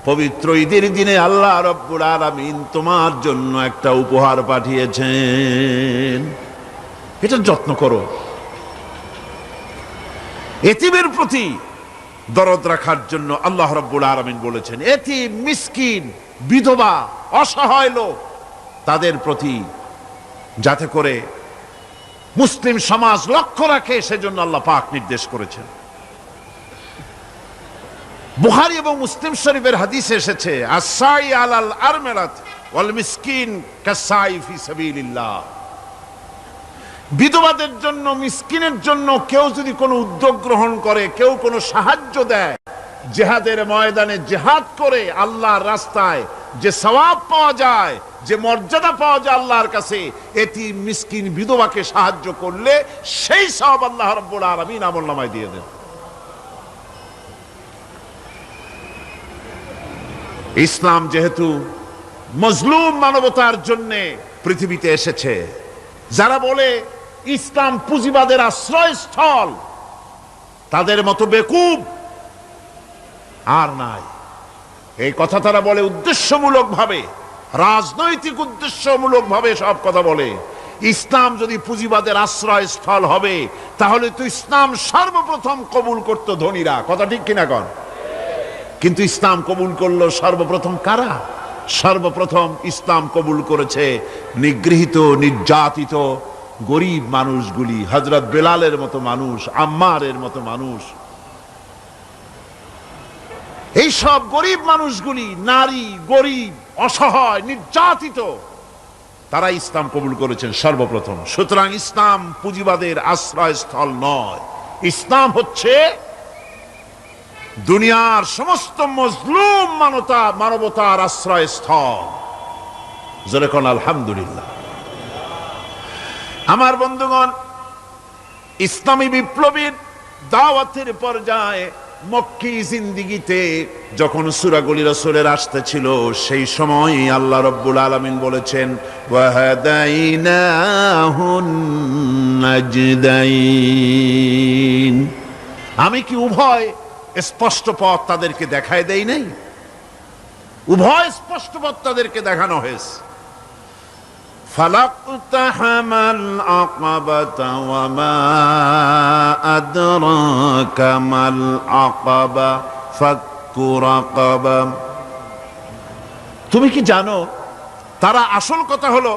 পবিত্র ঈদের দিনে আল্লাহ রাব্বুল আলামিন তোমার জন্য একটা উপহার পাঠিয়েছেন, এটা যত্ন করো। এতিমের প্রতি দরদ রাখার জন্য আল্লাহ রাব্বুল আলামিন বলেছেন, এতিম, মিসকিন, বিধবা, অসহায় লোক, তাদের প্রতি যাতে করে মুসলিম সমাজ লক্ষ্য রাখে, সেজন্য আল্লাহ পাক নির্দেশ করেছেন। বুখারী এবং মুসলিম শরীফের হাদিসে এসেছে, আস-সাই আলাল আরমালাত ওয়াল মিসকিন কাস-সাই ফি সাবিলিল্লাহ। বিধবাদের জন্য, মিসকিনের জন্য কেউ যদি কোনো উদ্যোগ গ্রহণ করে, কেউ কোনো সাহায্য দেয়, জিহাদের ময়দানে জিহাদ করে আল্লাহর রাস্তায় যে সওয়াব পাওয়া যায়, যে মর্যাদা পাওয়া যায় আল্লাহর কাছে, এতিম, মিসকিন, বিধবাকে সাহায্য করলে সেই সওয়াব আল্লাহ রাব্বুল আলামিন আমলনামায় দিয়ে দেন। ইসলাম যেহেতু মজলুম মানবতার জন্য পৃথিবীতে এসেছে, যারা বলে ইসলাম পুঁজিবাদের আশ্রয়স্থল, তাদের মতো বেকুব আর নাই। এই কথা তারা বলে উদ্দেশ্যমূলক ভাবে, রাজনৈতিক উদ্দেশ্যমূলক ভাবে সব কথা বলে। ইসলাম যদি পুঁজিবাদের আশ্রয়স্থল হবে, তাহলে তো ইসলাম সর্বপ্রথম কবুল করতো ধনীরা, কথা ঠিক কিনা কন? কিন্তু ইসলাম কবুল করলো সর্বপ্রথম কারা? সর্বপ্রথম ইসলাম কবুল করেছে নিগৃহীত, নির্যাতিত গরিব মানুষগুলি, হযরত বেলালের মতো মানুষ, আম্মারের মতো মানুষ। এই সব গরিব মানুষগুলি, নারী, গরিব, অসহায়, নির্যাতিত, তারা ইসলাম কবুল করেছেন সর্বপ্রথম। সুতরাং ইসলাম পুঁজিবাদের আশ্রয়স্থল নয়, ইসলাম হচ্ছে দুনিয়ার সমস্ত মজলুম মানবতার আশ্রয়স্থল। যেরকম আলহামদুলিল্লাহ। আমার বন্ধুগণ, ইসলামী বিপ্লবীর দাওয়াতের পর্যায়ে মক্কি জিন্দিগিতে যখন সূরাগুলি রাসূলের আসতেছিল সেই সময় আল্লাহ রাব্বুল আলামিন বলেছেন ওয়াহাদাইনাহুন নাজদাইন, আমি কি উভয় স্পষ্ট পথ তাদেরকে দেখায় দেই নাই? উভয় স্পষ্ট পথ তাদেরকে দেখানো হয়েছে। ফালাকতাহামাল আকাবাতা ওয়া মা আদরাকা মাল আকাবা ফাক্কু রাকাবা। তুমি কি জানো, তারা আসল কথা হলো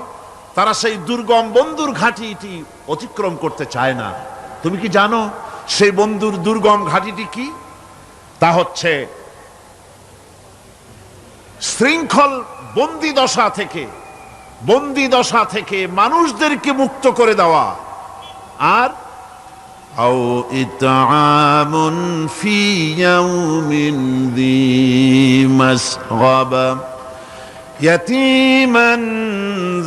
তারা সেই দুর্গম বন্ধুর ঘাঁটিটি অতিক্রম করতে চায় না। তুমি কি জানো সেই বন্ধুর দুর্গম ঘাঁটিটি কি? তা হচ্ছে শৃঙ্খল বন্দি দশা থেকে মানুষদেরকে মুক্ত করে দেওয়া, আর আও ইতআমুন ফি ইয়াউমিন যী মাসগাবা ইয়াতীমান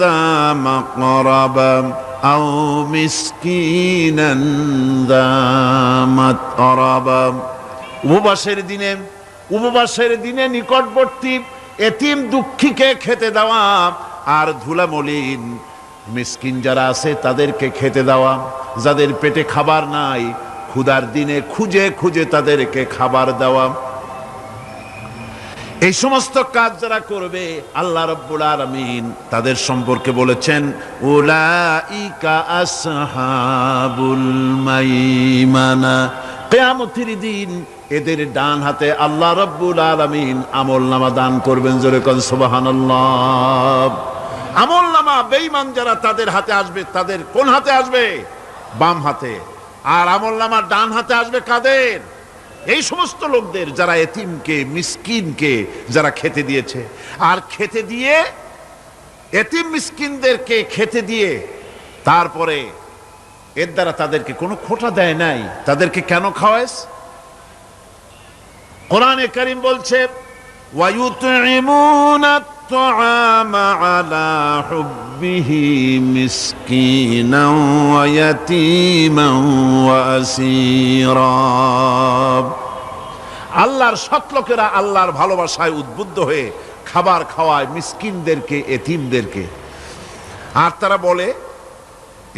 যা মাকরাবা আও মিসকিনান যা মাতরাবা। উপবাসের দিনে নিকটবর্তী এতিম দুঃখীকে খেতে দেওয়া, আর ধুলামলিন মিসকিন যারা আছে তাদেরকে খেতে দেওয়া, যাদের পেটে খাবার নাই ক্ষুধার দিনে খুঁজে খুঁজে তাদেরকে খাবার দেওয়া। এই সমস্ত কাজ যারা করবে আল্লাহ রাব্বুল আলামিন তাদের সম্পর্কে বলেছেন উলাইকা আসহাবুল মাইমানা। কিয়ামতের দিন এদের ডান হাতে আল্লাহ রাব্বুল আলামিন আমলনামা দান করবেন। জোরে কোন সুবহানাল্লাহ। আমলনামা বেঈমান যারা তাদের হাতে আসবে, তাদের কোন হাতে আসবে? বাম হাতে। আর আমলনামা ডান হাতে আসবে কাদের? এই সমস্ত লোকদের যারা এতিমকে মিসকিনকে যারা খেতে দিয়েছে। আর খেতে দিয়ে এতিম মিসকিনদেরকে খেতে দিয়ে তারপরে এর দ্বারা তাদেরকে কোনো খোটা দেয় নাই। তাদেরকে কেন খাওয়াস? কোরআনে কারীম বলছে ওয়ায়ুতঈমুনা আত-তাআমা আলা হুব্বিহি মিসকিনান ওয়া ইয়াতীমান ওয়া আসীরা। আল্লাহর সৎ লোকেরা আল্লাহর ভালোবাসায় উদ্বুদ্ধ হয়ে খাবার খাওয়ায় মিসকিনদেরকে, এতিমদেরকে। আর তারা বলে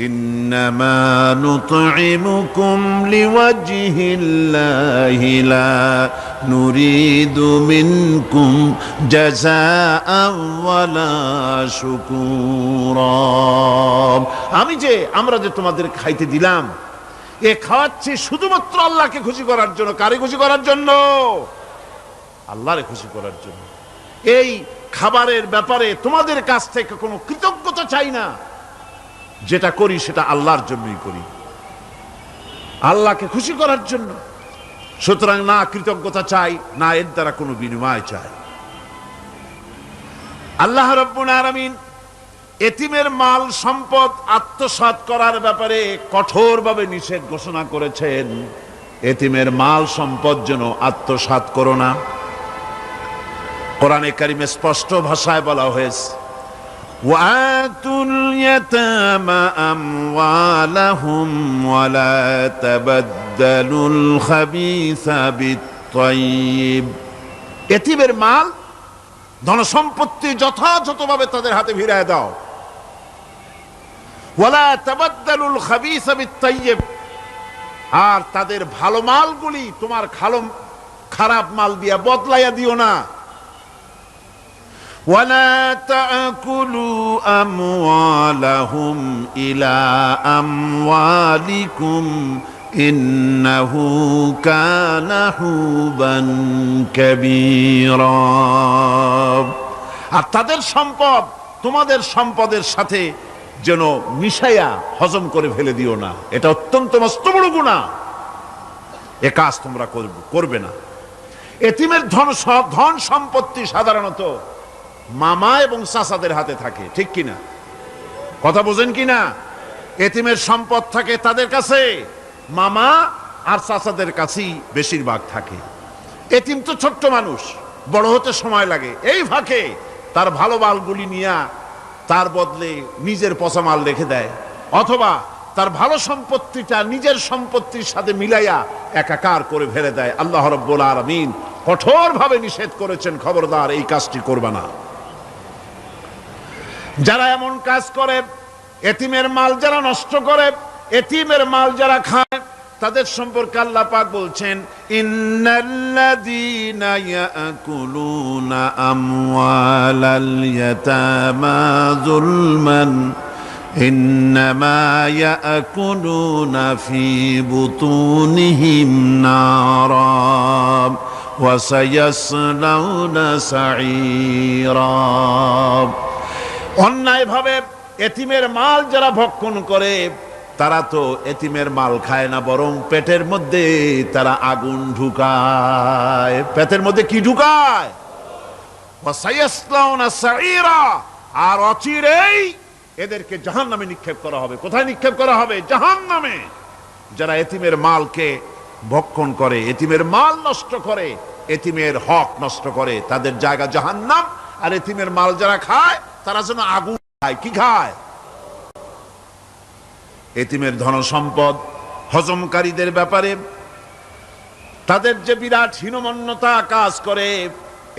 ইন্নামা নুতঈমুকুম লিওয়াজহিল্লাহি লা নুরিদু মিনকুম জাযাআন ওয়ালা শুকুরা। আমরা যে তোমাদের খাইতে দিলাম, এ খাওয়াচ্ছি শুধুমাত্র আল্লাহকে খুশি করার জন্য। কারে খুশি করার জন্য? আল্লাহরে খুশি করার জন্য। এই খাবারের ব্যাপারে তোমাদের কাছ থেকে কোনো কৃতজ্ঞতা চাই না। যেটা করি সেটা আল্লাহর জন্যই করি, আল্লাহকে খুশি করার জন্য। সুতরাং না কৃতজ্ঞতা চাই, না এর দ্বারা কোনো বিনিময় চাই। আল্লাহ রাব্বুল আলামিন এতিমের মাল সম্পদ আত্মসাৎ করার ব্যাপারে কঠোরভাবে নিষেধ ঘোষণা করেছেন। এতিমের মাল সম্পদ যেন আত্মসাৎ করো না। কোরআনে কারিমে স্পষ্ট ভাষায় বলা হয়েছে ওয়াতুল ইয়াতামা আমওয়ালাহুম ওয়ালা তাবাদদালুল খাবিসা বিত-তাইয়্যিব। এতিমের মাল ধন সম্পত্তি যথাযথভাবে তাদের হাতে ফিরিয়ে দাও। ওয়ালা তাবাদদালুল খাবিসা বিত-তাইয়্যিব, আর তাদের ভালো মালগুলি তোমার খারাপ মাল দিয়া বদলাইয়া দিও না। ওয়ালা তাকুলু আমওয়ালাহুম ইলা আমওয়ালিকুম ইন্নাহু কানা হুবান কাবীরা। আর তাদের সম্পদ তোমাদের সম্পদের সাথে যেন মিশাইয়া হজম করে ফেলে দিও না। এটা অত্যন্ত মস্ত বড় গুনাহ। এ কাজ তোমরা করবে না। এতিমের ধন সম্পত্তি সাধারণত মামা এবং চাচাদের হাতে থাকে, ঠিক কিনা? কথা বোঝেন কিনা? এতিমের সম্পদ থাকে তাদের কাছে, মামা আর চাচাদের কাছেই বেশিরভাগ থাকে। এতিম তো ছোট্ট মানুষ, বড় হতে সময় লাগে। এই ফাঁকে তার ভালো মালগুলি নিয়ে তার বদলে নিজের পচা মাল রেখে দেয়, অথবা তার ভালো সম্পত্তিটা নিজের সম্পত্তির সাথে মিলাইয়া একাকার করে ফেলে দেয়। আল্লাহ রাব্বুল আলামিন কঠোরভাবে নিষেধ করেছেন, খবরদার এই কাজটি করবে না। যারা এমন কাজ করে, এতিমের মাল যারা নষ্ট করে, এতিমের মাল যারা খায়, তাদের সম্পর্কে আল্লাহ পাক বলছেন, ইন্নাল্লাযীনা ইয়াকুলুনা আমওয়ালাল ইয়াতামা যুলমান ইন্নামা ইয়াকুলুনা ফি বুতুনিহিম নারা ওয়া সায়াসলাউনা সাঈরা। অন্যায়ভাবে এতিমের মাল যারা ভক্ষণ করে, তারা তো এতিমের মাল খায় না, বরং পেটের মধ্যে তারা আগুন ঢুকায়। পেটের মধ্যে কি ঢুকায়? আর অচিরেই এদেরকে জাহান্নামে নিক্ষেপ করা হবে। কোথায় নিক্ষেপ করা হবে? জাহান্নামে। যারা এতিমের মালকে ভক্ষণ করে, এতিমের মাল নষ্ট করে, এতিমের হক নষ্ট করে, তাদের জায়গা জাহান্নাম। আর এতিমের মাল যারা খায়, তারা যেন আগুন খায়। কি খায়? এতিমের ধন সম্পদ হজমকারীদের ব্যাপারে তাদের যে বিরাট হীনমন্যতা কাজ করে,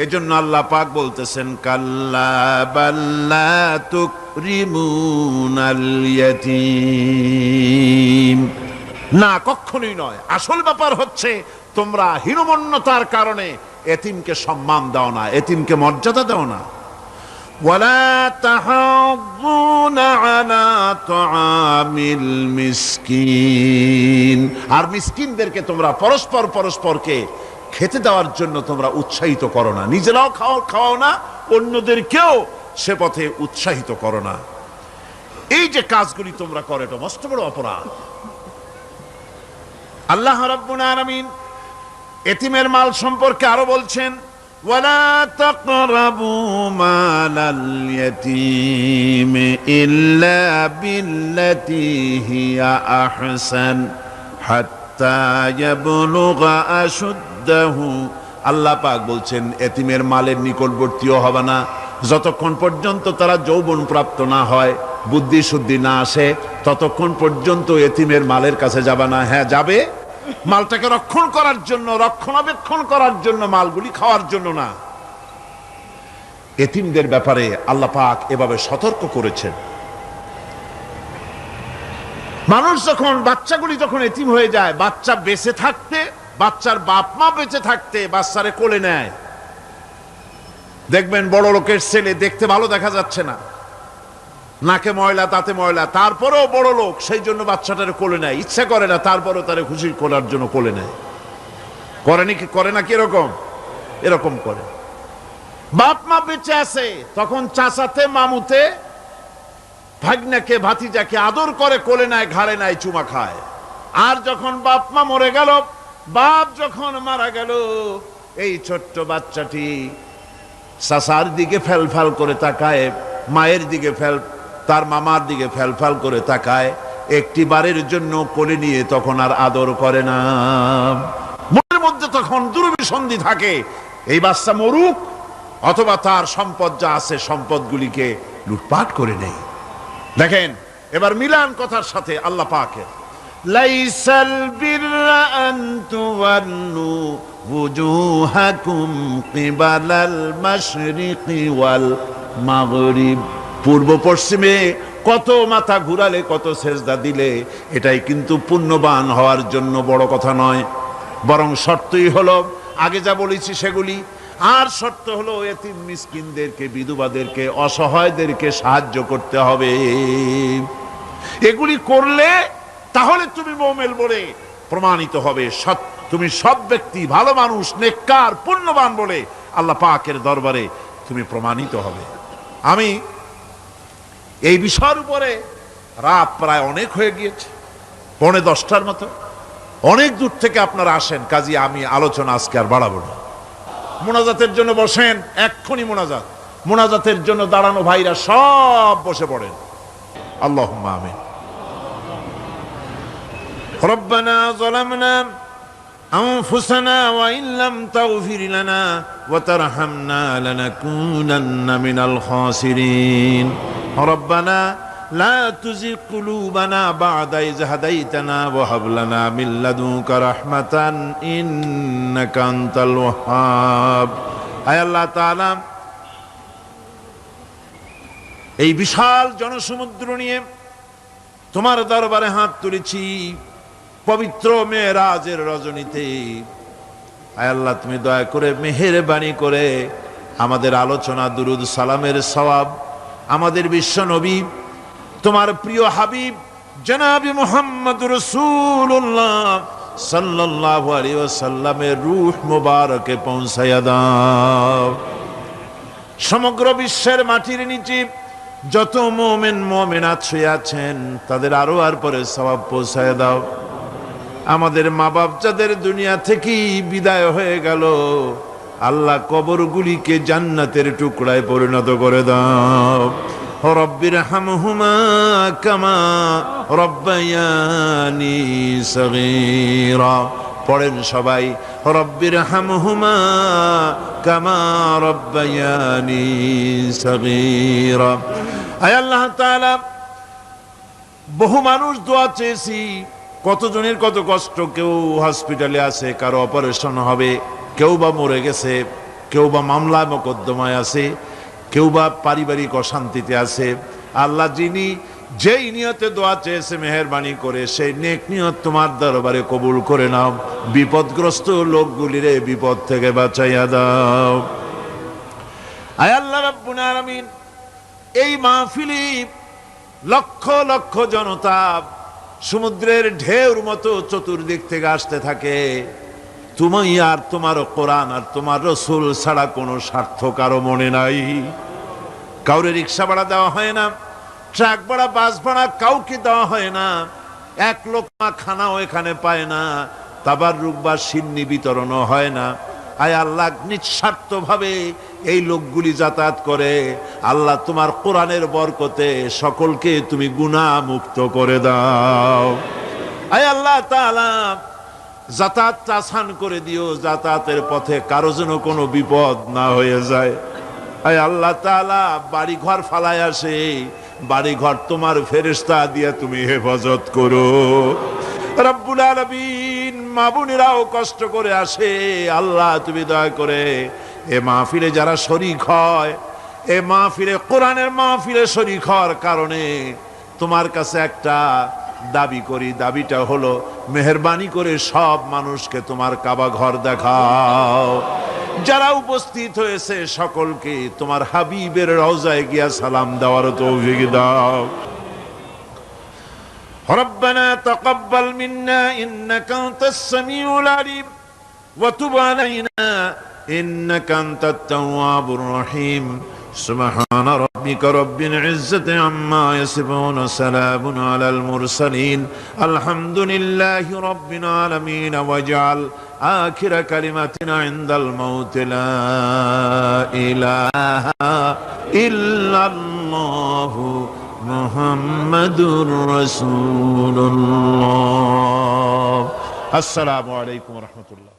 এজন্য আল্লাহ পাক বলতেছেন, কাল্লা বাল্লা তুকরিমুনাল ইয়াতীম। না, কখনোই নয়। আসল ব্যাপার হচ্ছে তোমরা হীনমন্যতার কারণে এতিমকে সম্মান দাও না, এতিমকে মর্যাদা দাও না। ولا تحضون على طعام المسكين। আর মিসকিনদেরকে তোমরা পরস্পরকে খেতে দেওয়ার জন্য তোমরা উৎসাহিত করো না। নিজেরাও খাওয়াও না, অন্যদেরকেও সে পথে উৎসাহিত করো না। এই যে কাজগুলি তোমরা করো, এটা মস্ত বড় অপরাধ। আল্লাহ রাব্বুল আলামিন এতিমের মাল সম্পর্কে আরো বলছেন, ولا تقربوا مال اليتيم إلا بالتي هي أحسن حتى يبلغ أشده। আল্লাহ পাক বলছেন, এতিমের মালের নিকটবর্তীও হবে না যতক্ষণ পর্যন্ত তারা যৌবন প্রাপ্ত না হয়, বুদ্ধি শুদ্ধি না আসে, ততক্ষণ পর্যন্ত এতিমের মালের কাছে যাবে না। হ্যাঁ, যাবে মালটাকে রক্ষণ করার জন্য, রক্ষণাবেক্ষণ করার জন্য, মালগুলি খাওয়ার জন্য না। এতিমদের ব্যাপারে আল্লাহ পাক এভাবে সতর্ক করেছেন। মানুষ যখন, বাচ্চাগুলি যখন এতিম হয়ে যায়, বাচ্চা বেঁচে থাকতে, বাচ্চার বাপ মা বেঁচে থাকতে বাচ্চারে কোলে নেয়। দেখবেন বড় লোকের ছেলে দেখতে ভালো দেখা যাচ্ছে না, নাকে ময়লা, তাতে ময়লা, তারপরেও বড় লোক, সেই জন্য বাচ্চাটারে কোলে নেয়। ইচ্ছা করে না, তারপরেও তারে খুশি করার জন্য কোলে নেয়। করে না কি এরকম? এরকম করে। বাপ মা বেঁচে আছে, তখন চাচাতে, মামুতে, ভাগ্নাকে, ভাতিজাকে আদর করে কোলে নেয়, ঘাড়ে নেয়, চুমা খায়। আর যখন বাপ মা মরে গেল, বাপ যখন মারা গেল, এই ছোট্ট বাচ্চাটি চাচার দিকে ফেলফাল করে তাকায়, মায়ের দিকে তার মামার দিকে ফেলফাল করে তাকায়, একটি বারের জন্য কোলে নিয়ে তখন আর আদর করে না। মনের মধ্যে তখন দুর্বিসন্ধি থাকে, এই বাচ্চা মরুক, অথবা তার সম্পদ যা আছে সম্পদগুলিকে লুটপাট করে নেই। দেখেন এবার মিলান কথার সাথে আল্লাহ পাকের, লাইসাল বিররা আন তুওয়াল্লু ওয়ুজুহাকুম কিবালাল মাশরিকি ওয়াল মাগরিব। পূর্ব পশ্চিমে কত মাথা ঘুরালে, কত সেজদা দিলে, এটাই কিন্তু পুণ্যবান হওয়ার জন্য বড় কথা নয়, বরং শর্তই হলো আগে যা বলেছি সেগুলি। আর শর্ত হলো এতিম মিসকিনদেরকে, বিধবাদেরকে, অসহায়দেরকে সাহায্য করতে হবে। এগুলি করলে তাহলে তুমি মুমিন বলে প্রমাণিত হবে, তুমি সৎ ব্যক্তি, ভালো মানুষ, নেককার, পুণ্যবান বলে আল্লাহ পাকের দরবারে তুমি প্রমাণিত হবে। আমি এই বিষয়ের উপরে রাত প্রায় অনেক হয়ে গিয়েছে, 9:45 মতো, অনেক দূর থেকে আপনারা আসেন, কাজী আমি আলোচনা আজকে আর বাড়াবো না। মোনাজাতের জন্য বসেন, এক্ষুনি মোনাজাতের জন্য দাঁড়ানো ভাইরা সব বসে পড়েন। আল্লাহুম্মা আমিন। রব্বানা যালামনা আনফুসানা ওয়া ইন লাম তাগফির লানা ওয়া তারহামনা লানাকুনান্না মিনাল খাসিরিন। রব্বানা لا تزغ قلوبنا بعد إذ هديتنا وهب لنا من لدنك رحمة إنك أنت الوهاب আয় আল্লাহ তাআলা এই বিশাল জনসমুদ্র নিয়ে তোমার দরবারে হাত তুলেছি পবিত্র মেরাজের রজনীতে। আয় আল্লাহ তুমি দয়া করে মেহেরবানি করে আমাদের আলোচনা দুরুদ সালামের সওয়াব আমাদের বিশ্ব নবী তোমার প্রিয় হাবিব জনাবে মুহাম্মদ রাসূলুল্লাহ সাল্লাল্লাহু আলাইহি ওয়াসাল্লামের রূহ মুবারকে পৌঁছায়া দাও। সমগ্র বিশ্বের মাটির নিচে যত মুমিন মুমিনাত শুয়ে আছেন তাদের আরো আর পরে সওয়াব পৌঁছায়া দাও। আমাদের মা বাপ যাদের দুনিয়া থেকেই বিদায় হয়ে গেল আল্লাহ কবরগুলিকে জান্নাতের টুকরায় পরিণত করে দাও। রব্বির হামহুমা কামা রব্বায়ানি সগীরা পড়েন সবাই রব্বির হামহুমা কামা রব্বায়ানি সগীরা। আয় আল্লাহ তাআলা বহু মানুষ দোয়া চেয়েছি, কতজনের কত কষ্ট, কেউ হসপিটালে আছে, কারো অপারেশন হবে, কেউ বা মরে গেছে, কেউ বা মামলা মোকদ্দমায় আছে, কেউ বা পারিবারিক অশান্তিতে আছে। আল্লাহ যিনি যেই নিয়তে দোয়া চেয়েছে মেহেরবানি করে সেই নেক নিয়ত তোমার দরবারে কবুল করে নাও। বিপদগ্রস্ত লোকগুলিরে বিপদ থেকে বাঁচাইয়া দাও। আয় আল্লাহ রাব্বুল আলামিন এই মাহফিলে লক্ষ লক্ষ জনতা সমুদ্রের ঢেউর মতো চতুর্দিক থেকে আসতে থাকে। তুমি আর তোমার কোরআন আর তোমার রসুল ছাড়া কোনো স্বার্থ কারো মনে নাই। কাউরে রিক্সা ভাড়া দেওয়া হয় না, ট্রাক ভাড়া, বাস ভাড়া কাউকে দেওয়া হয় না, এক লোকমা খানাও এখানে পায় না, তাবাররুক বা সিন্নি বিতরণও হয় না। আয় আল্লাহ নিঃস্বার্থ ভাবে এই লোকগুলি যাতায়াত করে। আল্লাহ তোমার কোরআনের বরকতে সকলকে তুমি গুনাহ মুক্ত করে দাও। আয় আল্লাহ তাআলা যাতায়াতটা আসান করে দিও, যাতায়াতের পথে কারো যেন কোনো বিপদ না হয়ে যায়। আয় আল্লাহ তাআলা বাড়ি ঘর ফালায় আসে, বাড়ি ঘর তোমার ফেরেশতা দিয়ে তুমি হেফাজত করো। রব্বুল আলামিন মা বোনেরাও কষ্ট করে আসে, আল্লাহ তুমি দয়া করে এ মাহফিলে যারা শরীক হয়, এ মাহফিলে কোরআনের মাহফিলে শরীক হওয়ার কারণে তোমার কাছে একটা দাবি করি। দাবিটা হলো মেহেরবানি করে সব মানুষকে তোমার কাবা ঘর দেখাও। যারা উপস্থিত হয়েছে সকলকে তোমার হাবিবের রওজায় গিয়া সালাম দেওয়ার তৌফিক দাও। ربنا تقبل منا إنك أنت السميع العليم وتب علينا إنك أنت التواب الرحيم سبحان ربك رب العزة عما يصفون سلام على المرسلين الحمد لله رب العالمين واجعل آخر كلمتنا عند الموت لا إله إلا الله محمد رسول الله السلام عليكم ورحمة الله